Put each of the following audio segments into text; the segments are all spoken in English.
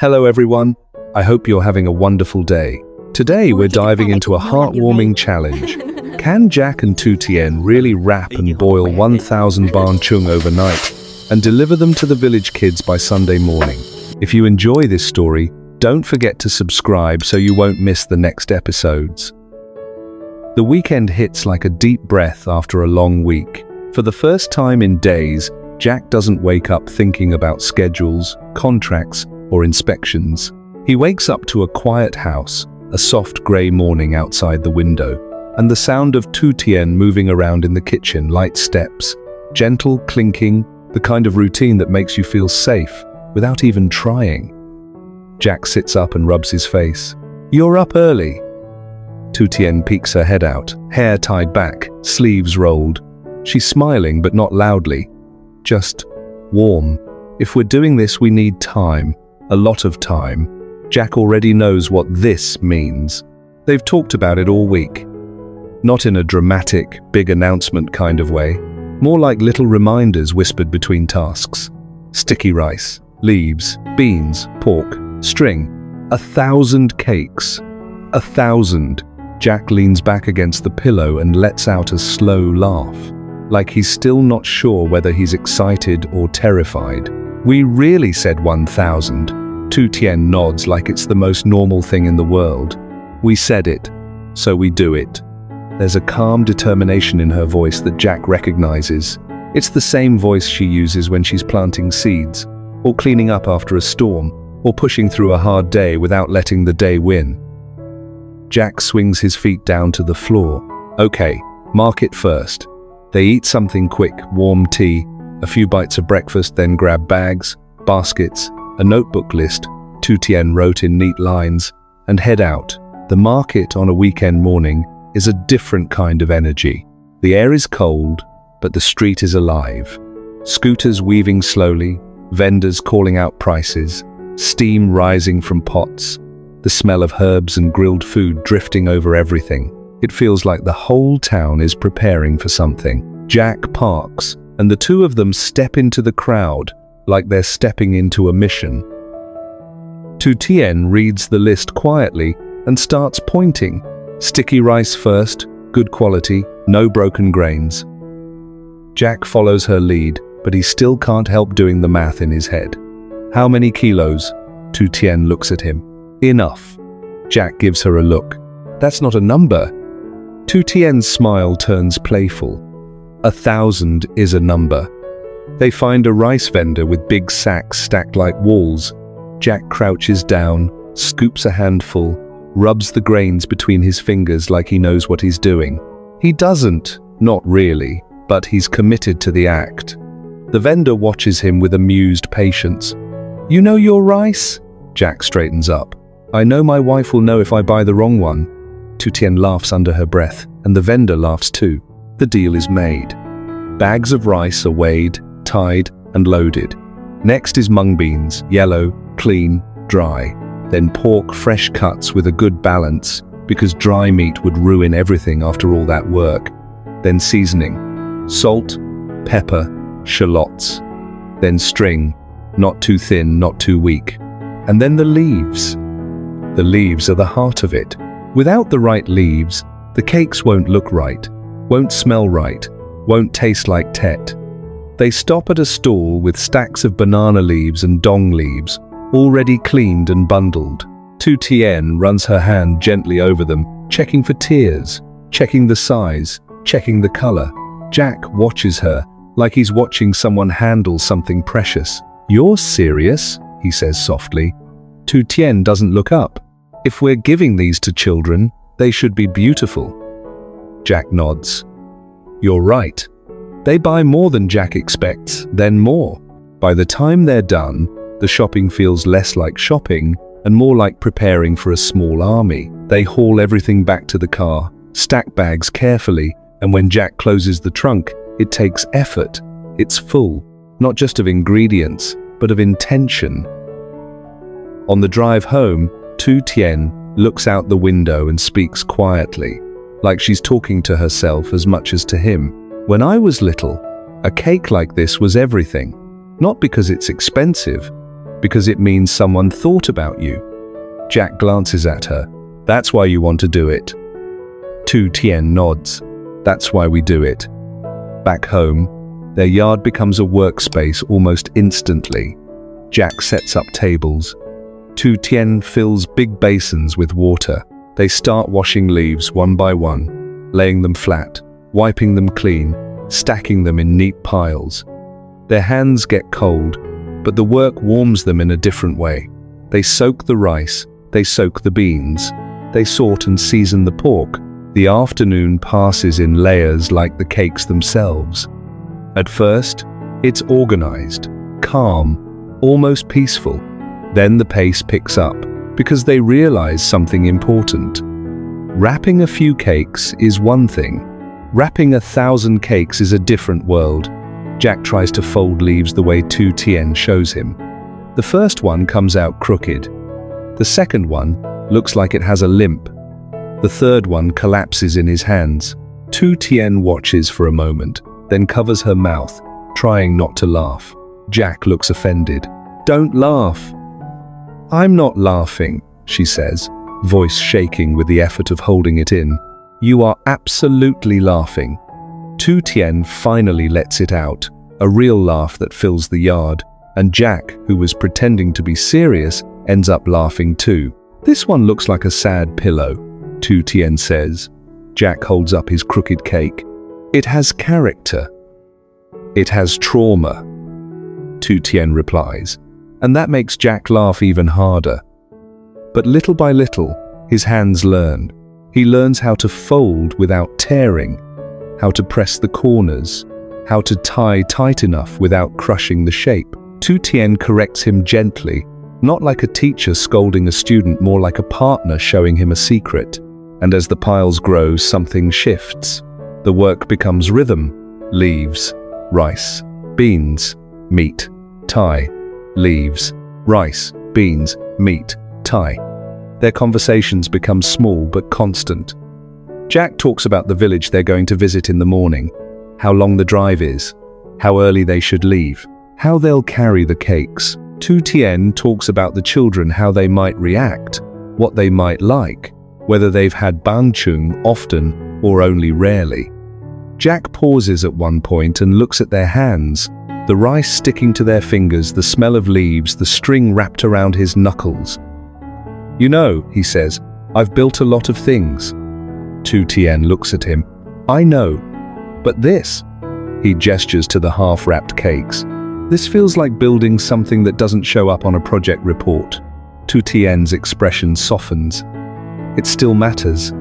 Hello everyone, I hope you're having a wonderful day. Today we're diving into a heartwarming challenge. Can Jack and Tu Tien really wrap and boil 1,000 Banh Chung overnight and deliver them to the village kids by Sunday morning? If you enjoy this story, don't forget to subscribe so you won't miss the next episodes. The weekend hits like a deep breath after a long week. For the first time in days, Jack doesn't wake up thinking about schedules, contracts, or inspections. He wakes up to a quiet house, a soft grey morning outside the window, and the sound of Tu Tien moving around in the kitchen, light steps, gentle clinking, the kind of routine that makes you feel safe without even trying. Jack sits up and rubs his face. "You're up early." Tu Tien peeks her head out, hair tied back, sleeves rolled. She's smiling but not loudly, just warm. If we're doing this, we need time. A lot of time. Jack already knows what this means. They've talked about it all week. Not in a dramatic, big announcement kind of way. More like little reminders whispered between tasks. Sticky rice, leaves, beans, pork, string. 1,000 cakes. 1,000. Jack leans back against the pillow and lets out a slow laugh. Like he's still not sure whether he's excited or terrified. "We really said 1,000. Tu Tien nods like it's the most normal thing in the world. "We said it, so we do it." There's a calm determination in her voice that Jack recognizes. It's the same voice she uses when she's planting seeds, or cleaning up after a storm, or pushing through a hard day without letting the day win. Jack swings his feet down to the floor. Okay, market first. They eat something quick, warm tea, a few bites of breakfast, then grab bags, baskets, a notebook list Tu Tien wrote in neat lines, and head out. The market on a weekend morning is a different kind of energy. The air is cold, but the street is alive. Scooters weaving slowly, vendors calling out prices, steam rising from pots, the smell of herbs and grilled food drifting over everything. It feels like the whole town is preparing for something. Jack parks, and the two of them step into the crowd, like they're stepping into a mission. Tu Tien reads the list quietly and starts pointing. Sticky rice first, good quality, no broken grains. Jack follows her lead, but he still can't help doing the math in his head. "How many kilos?" Tu Tien looks at him. "Enough." Jack gives her a look. "That's not a number." Tu Tien's smile turns playful. 1,000 is a number. They find a rice vendor with big sacks stacked like walls. Jack crouches down, scoops a handful, rubs the grains between his fingers like he knows what he's doing. He doesn't, not really, but he's committed to the act. The vendor watches him with amused patience. "You know your rice?" Jack straightens up. "I know my wife will know if I buy the wrong one." Tu Tien laughs under her breath, and the vendor laughs too. The deal is made. Bags of rice are weighed, tied, and loaded. Next is mung beans, yellow, clean, dry. Then pork, fresh cuts with a good balance, because dry meat would ruin everything after all that work. Then seasoning, salt, pepper, shallots. Then string, not too thin, not too weak. And then the leaves. The leaves are the heart of it. Without the right leaves, the cakes won't look right, won't smell right, won't taste like Tet. They stop at a stall with stacks of banana leaves and dong leaves, already cleaned and bundled. Tu Tien runs her hand gently over them, checking for tears, checking the size, checking the color. Jack watches her, like he's watching someone handle something precious. "You're serious?" he says softly. Tu Tien doesn't look up. "If we're giving these to children, they should be beautiful." Jack nods. "You're right." They buy more than Jack expects, then more. By the time they're done, the shopping feels less like shopping and more like preparing for a small army. They haul everything back to the car, stack bags carefully, and when Jack closes the trunk, it takes effort. It's full, not just of ingredients, but of intention. On the drive home, Tu Tien looks out the window and speaks quietly, like she's talking to herself as much as to him. "When I was little, a cake like this was everything. Not because it's expensive, Because it means someone thought about you. Jack glances at her. That's why you want to do it. Tu Tien nods. That's why we do it. Back home, their yard becomes a workspace almost instantly. Jack sets up tables. Tu Tien fills big basins with water. They start washing leaves one by one, laying them flat, wiping them clean, stacking them in neat piles. Their hands get cold, but the work warms them in a different way. They soak the rice, they soak the beans, they sort and season the pork. The afternoon passes in layers like the cakes themselves. At first, it's organized, calm, almost peaceful. Then the pace picks up, because they realize something important. Wrapping a few cakes is one thing. Wrapping 1,000 cakes is a different world. Jack tries to fold leaves the way Tu Tien shows him. The first one comes out crooked. The second one looks like it has a limp. The third one collapses in his hands. Tu Tien watches for a moment, then covers her mouth, trying not to laugh. Jack looks offended. "Don't laugh." "I'm not laughing," she says, voice shaking with the effort of holding it in. "You are absolutely laughing." Tu Tien finally lets it out, a real laugh that fills the yard, and Jack, who was pretending to be serious, ends up laughing too. "This one looks like a sad pillow," Tu Tien says. Jack holds up his crooked cake. "It has character. It has trauma," Tu Tien replies, and that makes Jack laugh even harder. But little by little, his hands learn. He learns how to fold without tearing, how to press the corners, how to tie tight enough without crushing the shape. Tu Tien corrects him gently, not like a teacher scolding a student, more like a partner showing him a secret. And as the piles grow, something shifts. The work becomes rhythm. Leaves, rice, beans, meat, tie. Leaves, rice, beans, meat, tie. Their conversations become small but constant. Jack talks about the village they're going to visit in the morning, how long the drive is, how early they should leave, how they'll carry the cakes. Tu Tien talks about the children, how they might react, what they might like, whether they've had Banh Chung often or only rarely. Jack pauses at one point and looks at their hands, the rice sticking to their fingers, the smell of leaves, the string wrapped around his knuckles. "You know," he says, "I've built a lot of things." Tu Tien looks at him. "I know, but this," he gestures to the half-wrapped cakes, "this feels like building something that doesn't show up on a project report." Tu Tien's expression softens. "It still matters."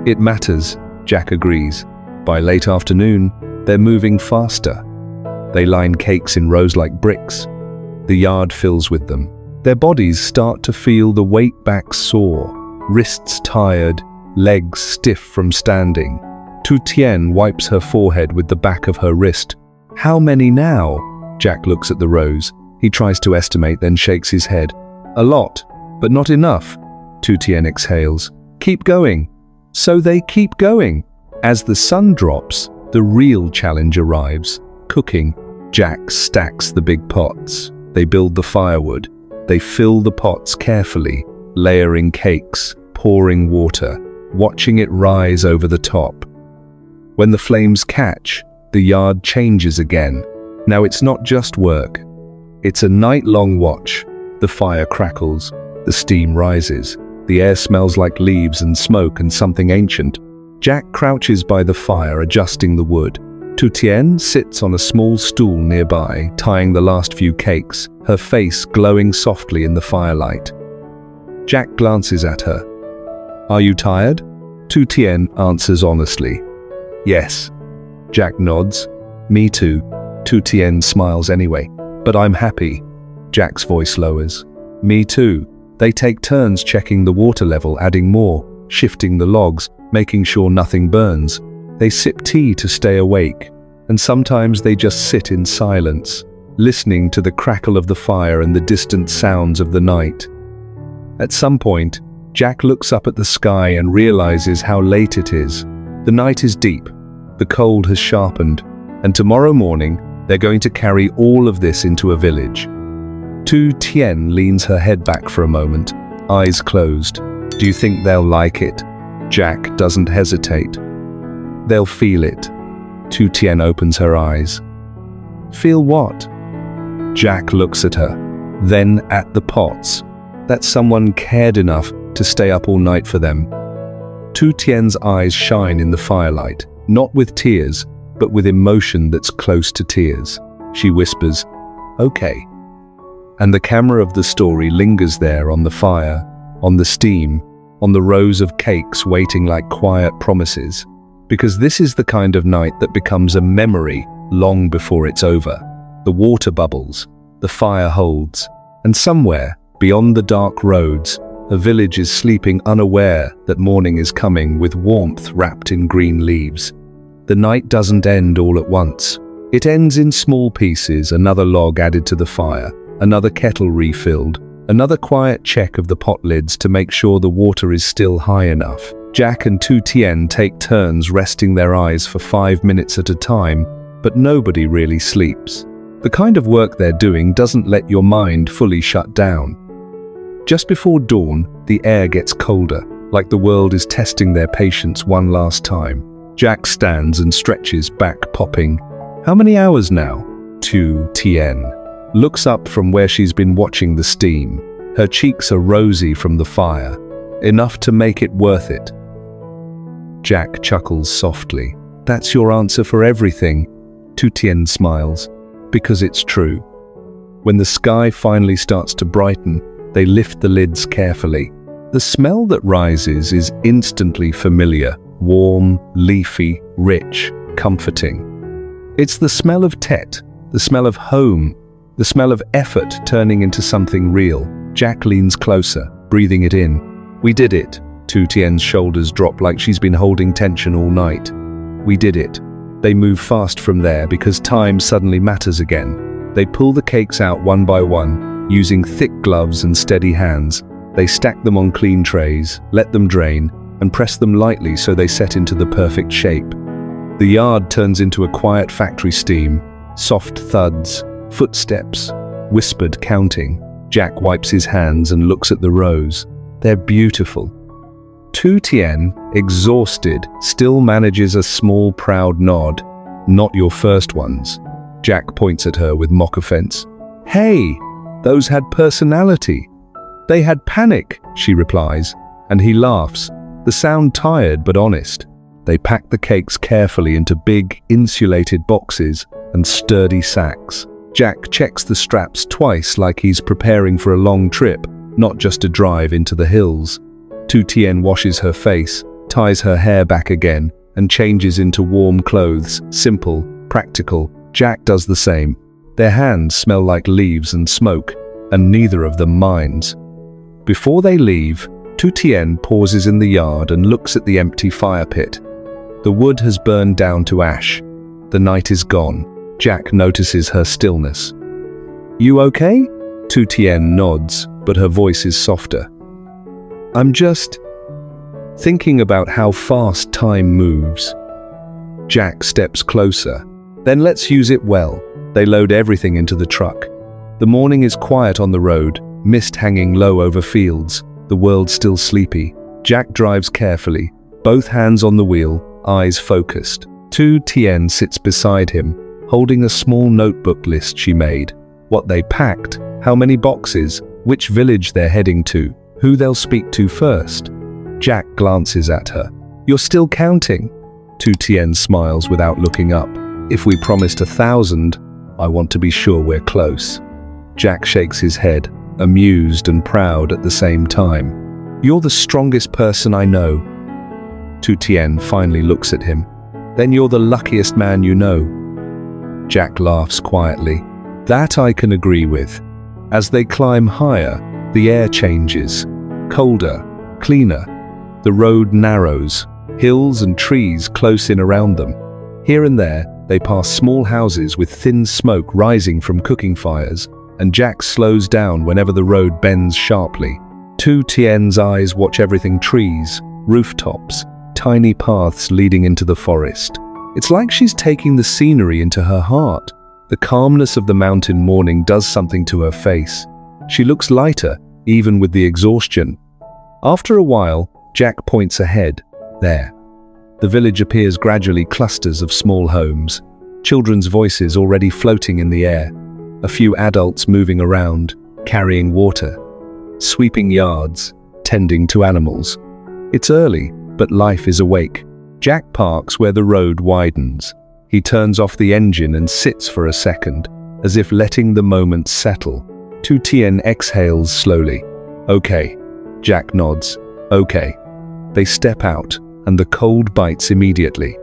"It matters," Jack agrees. By late afternoon, they're moving faster. They line cakes in rows like bricks. The yard fills with them. Their bodies start to feel the weight back sore, wrists tired, legs stiff from standing. Tu Tien wipes her forehead with the back of her wrist. "How many now?" Jack looks at the rows. He tries to estimate, then shakes his head. "A lot, but not enough." Tu Tien exhales. "Keep going." So they keep going. As the sun drops, the real challenge arrives. Cooking. Jack stacks the big pots. They build the firewood. They fill the pots carefully, layering cakes, pouring water, watching it rise over the top. When the flames catch, the yard changes again. Now it's not just work. It's a night-long watch. The fire crackles. The steam rises. The air smells like leaves and smoke and something ancient. Jack crouches by the fire, adjusting the wood. Tu Tien sits on a small stool nearby, tying the last few cakes, her face glowing softly in the firelight. Jack glances at her. "Are you tired?" Tu Tien answers honestly. "Yes." Jack nods. "Me too." Tu Tien smiles anyway. "But I'm happy." Jack's voice lowers. "Me too." They take turns checking the water level, adding more, shifting the logs, making sure nothing burns. They sip tea to stay awake, and sometimes they just sit in silence, listening to the crackle of the fire and the distant sounds of the night. At some point, Jack looks up at the sky and realizes how late it is. The night is deep, the cold has sharpened, and tomorrow morning they're going to carry all of this into a village. Tu Tien leans her head back for a moment, eyes closed. Do you think they'll like it? Jack doesn't hesitate. They'll feel it. Tu Tien opens her eyes. Feel what? Jack looks at her, then at the pots. That someone cared enough to stay up all night for them. Tu Tien's eyes shine in the firelight, not with tears, but with emotion that's close to tears. She whispers, "Okay." And the camera of the story lingers there on the fire, on the steam, on the rows of cakes waiting like quiet promises. Because this is the kind of night that becomes a memory long before it's over. The water bubbles, the fire holds, and somewhere, beyond the dark roads, a village is sleeping unaware that morning is coming with warmth wrapped in green leaves. The night doesn't end all at once. It ends in small pieces, another log added to the fire, another kettle refilled, another quiet check of the pot lids to make sure the water is still high enough. Jack and Tu Tien take turns resting their eyes for 5 minutes at a time, but nobody really sleeps. The kind of work they're doing doesn't let your mind fully shut down. Just before dawn, the air gets colder, like the world is testing their patience one last time. Jack stands and stretches back, popping. How many hours now? Tu Tien looks up from where she's been watching the steam. Her cheeks are rosy from the fire, enough to make it worth it. Jack chuckles softly. That's your answer for everything. Tu Tien smiles. Because it's true. When the sky finally starts to brighten, they lift the lids carefully. The smell that rises is instantly familiar, warm, leafy, rich, comforting. It's the smell of Tet, the smell of home, the smell of effort turning into something real. Jack leans closer, breathing it in. We did it. Tu Tien's shoulders drop like she's been holding tension all night. We did it. They move fast from there because time suddenly matters again. They pull the cakes out one by one, using thick gloves and steady hands. They stack them on clean trays, let them drain, and press them lightly so they set into the perfect shape. The yard turns into a quiet factory steam, soft thuds, footsteps, whispered counting. Jack wipes his hands and looks at the rows. They're beautiful. Tu Tien, exhausted, still manages a small, proud nod. Not your first ones. Jack points at her with mock offense. Hey, those had personality. They had panic, she replies, and he laughs, the sound tired but honest. They pack the cakes carefully into big, insulated boxes and sturdy sacks. Jack checks the straps twice like he's preparing for a long trip, not just a drive into the hills. Tu Tien washes her face, ties her hair back again, and changes into warm clothes, simple, practical. Jack does the same. Their hands smell like leaves and smoke, and neither of them minds. Before they leave, Tu Tien pauses in the yard and looks at the empty fire pit. The wood has burned down to ash. The night is gone. Jack notices her stillness. You okay? Tu Tien nods, but her voice is softer. I'm just thinking about how fast time moves. Jack steps closer. Then let's use it well. They load everything into the truck. The morning is quiet on the road, mist hanging low over fields, the world still sleepy. Jack drives carefully, both hands on the wheel, eyes focused. Tu Tien sits beside him, holding a small notebook list she made. What they packed, how many boxes, which village they're heading to, who they'll speak to first. Jack glances at her. You're still counting? Tu Tien smiles without looking up. If we promised 1,000, I want to be sure we're close. Jack shakes his head, amused and proud at the same time. You're the strongest person I know. Tu Tien finally looks at him. Then you're the luckiest man you know. Jack laughs quietly. That I can agree with. As they climb higher, the air changes. Colder, cleaner. The road narrows, hills and trees close in around them. Here and there, they pass small houses with thin smoke rising from cooking fires, and Jack slows down whenever the road bends sharply. Tu Tien's eyes watch everything: trees, rooftops, tiny paths leading into the forest. It's like she's taking the scenery into her heart. The calmness of the mountain morning does something to her face. She looks lighter, even with the exhaustion. After a while, Jack points ahead. There. The village appears gradually clusters of small homes, children's voices already floating in the air, a few adults moving around, carrying water, sweeping yards, tending to animals. It's early, but life is awake. Jack parks where the road widens. He turns off the engine and sits for a second, as if letting the moment settle. Tu Tien exhales slowly. Okay. Jack nods. Okay. They step out, and the cold bites immediately.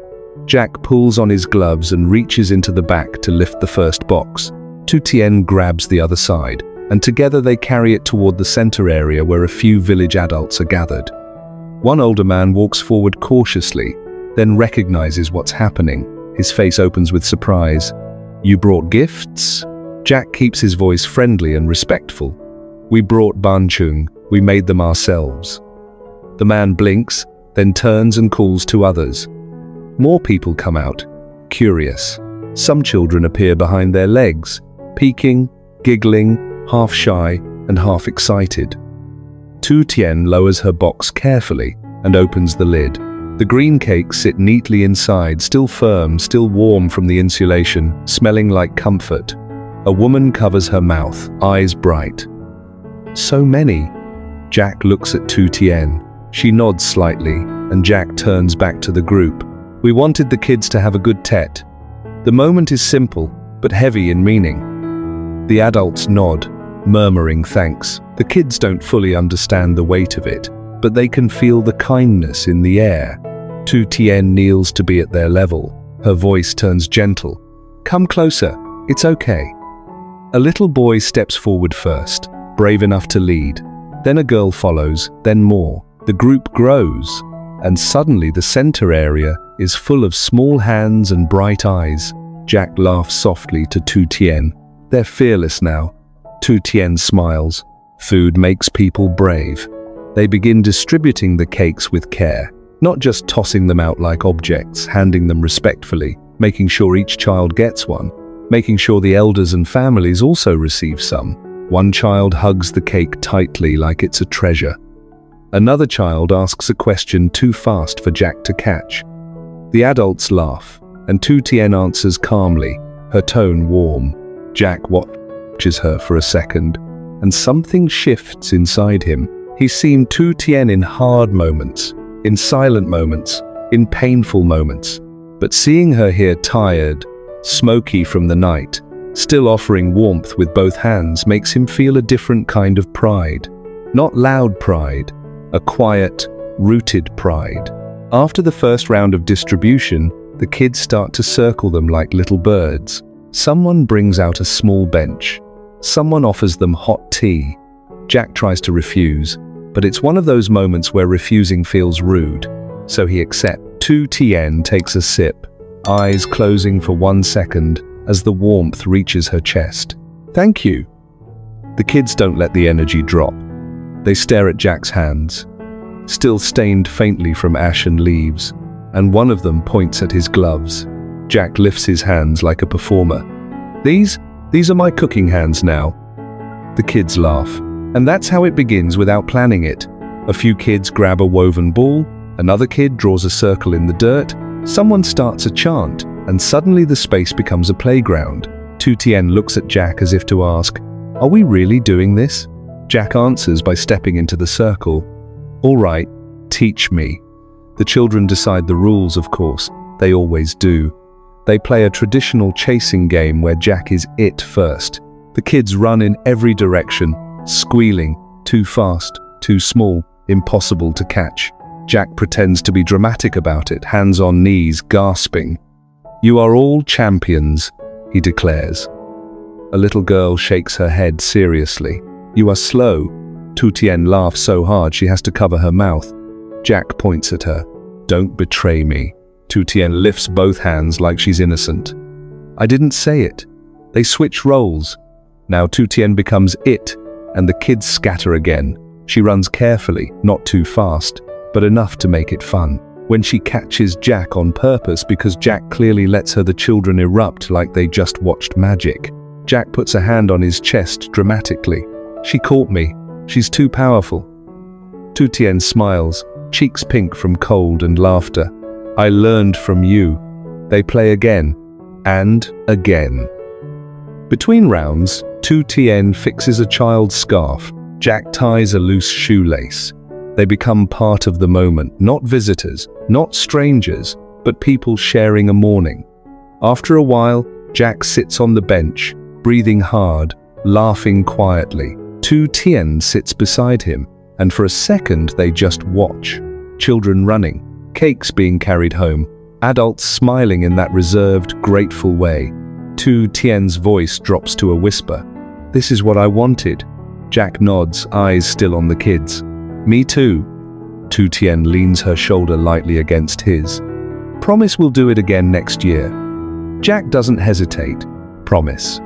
Jack pulls on his gloves and reaches into the back to lift the first box. Tu Tien grabs the other side, and together they carry it toward the center area where a few village adults are gathered. One older man walks forward cautiously, then recognizes what's happening. His face opens with surprise. You brought gifts? Jack keeps his voice friendly and respectful. We brought Banh Chung. We made them ourselves. The man blinks, then turns and calls to others. More people come out, curious. Some children appear behind their legs, peeking, giggling, half shy and half excited. Tu Tien lowers her box carefully and opens the lid. The green cakes sit neatly inside, still firm, still warm from the insulation, smelling like comfort. A woman covers her mouth, eyes bright. So many. Jack looks at Tu Tien. She nods slightly, and Jack turns back to the group. We wanted the kids to have a good Tet. The moment is simple, but heavy in meaning. The adults nod, murmuring thanks. The kids don't fully understand the weight of it, but they can feel the kindness in the air. Tu Tien kneels to be at their level. Her voice turns gentle. Come closer, it's okay. A little boy steps forward first, brave enough to lead. Then a girl follows, then more. The group grows, and suddenly the center area is full of small hands and bright eyes. Jack laughs softly to Tu Tien. They're fearless now. Tu Tien smiles. Food makes people brave. They begin distributing the cakes with care, not just tossing them out like objects, handing them respectfully, making sure each child gets one, making sure the elders and families also receive some. One child hugs the cake tightly like it's a treasure. Another child asks a question too fast for Jack to catch. The adults laugh, and Tu Tien answers calmly, her tone warm. Jack watches her for a second, and something shifts inside him. He's seen Tu Tien in hard moments, in silent moments, in painful moments. But seeing her here tired, smoky from the night, still offering warmth with both hands makes him feel a different kind of pride. Not loud pride, a quiet, rooted pride. After the first round of distribution, the kids start to circle them like little birds. Someone brings out a small bench. Someone offers them hot tea. Jack tries to refuse, but it's one of those moments where refusing feels rude, so he accepts. Tu Tien takes a sip, eyes closing for 1 second as the warmth reaches her chest. Thank you. The kids don't let the energy drop. They stare at Jack's hands, still stained faintly from ash and leaves, and one of them points at his gloves. Jack lifts his hands like a performer. These are my cooking hands now. The kids laugh, and that's how it begins without planning it. A few kids grab a woven ball, another kid draws a circle in the dirt, someone starts a chant, and suddenly the space becomes a playground. Tu Tien looks at Jack as if to ask, "Are we really doing this?" Jack answers by stepping into the circle. "All right, teach me." The children decide the rules, of course. They always do. They play a traditional chasing game where Jack is it first. The kids run in every direction, squealing, too fast, too small, impossible to catch. Jack pretends to be dramatic about it, hands on knees, gasping. "You are all champions," he declares. A little girl shakes her head seriously. "You are slow." Tu Tien laughs so hard she has to cover her mouth. Jack points at her. "Don't betray me." Tu Tien lifts both hands like she's innocent. "I didn't say it." They switch roles. Now Tu Tien becomes it, and the kids scatter again. She runs carefully, not too fast, but enough to make it fun. When she catches Jack on purpose because Jack clearly lets her, the children erupt like they just watched magic. Jack puts a hand on his chest dramatically. She caught me. She's too powerful. Tu Tien smiles, cheeks pink from cold and laughter. I learned from you. They play again. And again. Between rounds, Tu Tien fixes a child's scarf. Jack ties a loose shoelace. They become part of the moment, not visitors, not strangers, but people sharing a morning. After a while, Jack sits on the bench, breathing hard, laughing quietly. Tu Tien sits beside him, and for a second they just watch. Children running, cakes being carried home, adults smiling in that reserved, grateful way. Tu Tien's voice drops to a whisper. This is what I wanted. Jack nods, eyes still on the kids. Me too. Tu Tien leans her shoulder lightly against his. Promise we'll do it again next year. Jack doesn't hesitate. Promise.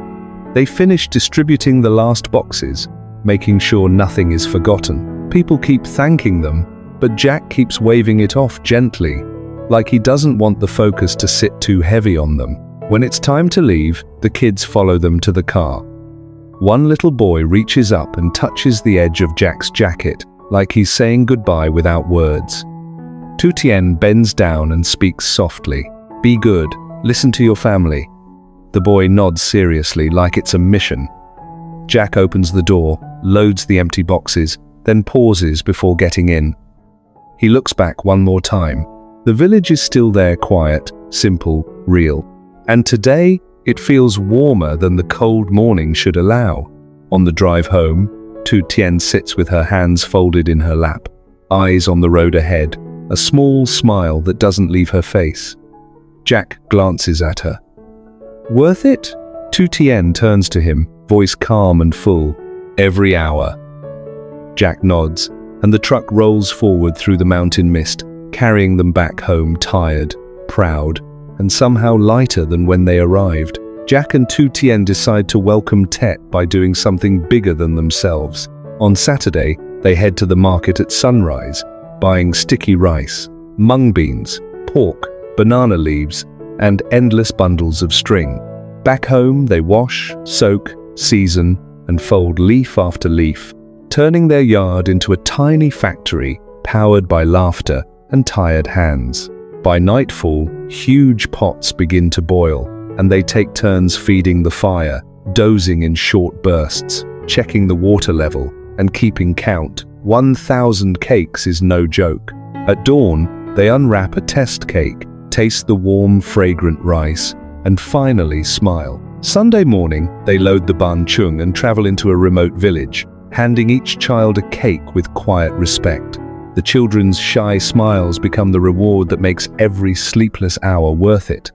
They finish distributing the last boxes, making sure nothing is forgotten. People keep thanking them, but Jack keeps waving it off gently, like he doesn't want the focus to sit too heavy on them. When it's time to leave, the kids follow them to the car. One little boy reaches up and touches the edge of Jack's jacket, like he's saying goodbye without words. Tu Tien bends down and speaks softly. Be good, listen to your family. The boy nods seriously, like it's a mission. Jack opens the door, loads the empty boxes, then pauses before getting in. He looks back one more time. The village is still there, quiet, simple, real. And today, it feels warmer than the cold morning should allow. On the drive home, Tu Tien sits with her hands folded in her lap, eyes on the road ahead, a small smile that doesn't leave her face. Jack glances at her. Worth it? Tu Tien turns to him, voice calm and full. Every hour. Jack nods, and the truck rolls forward through the mountain mist, carrying them back home tired, proud, and somehow lighter than when they arrived. Jack and Tu Tien decide to welcome Tet by doing something bigger than themselves. On Saturday, they head to the market at sunrise, buying sticky rice, mung beans, pork, banana leaves, and endless bundles of string. Back home, they wash, soak, season, and fold leaf after leaf, turning their yard into a tiny factory powered by laughter and tired hands. By nightfall, huge pots begin to boil, and they take turns feeding the fire, dozing in short bursts, checking the water level, and keeping count. 1,000 cakes is no joke. At dawn, they unwrap a test cake, taste the warm, fragrant rice, and finally smile. Sunday morning, they load the Banh Chung and travel into a remote village, handing each child a cake with quiet respect. The children's shy smiles become the reward that makes every sleepless hour worth it.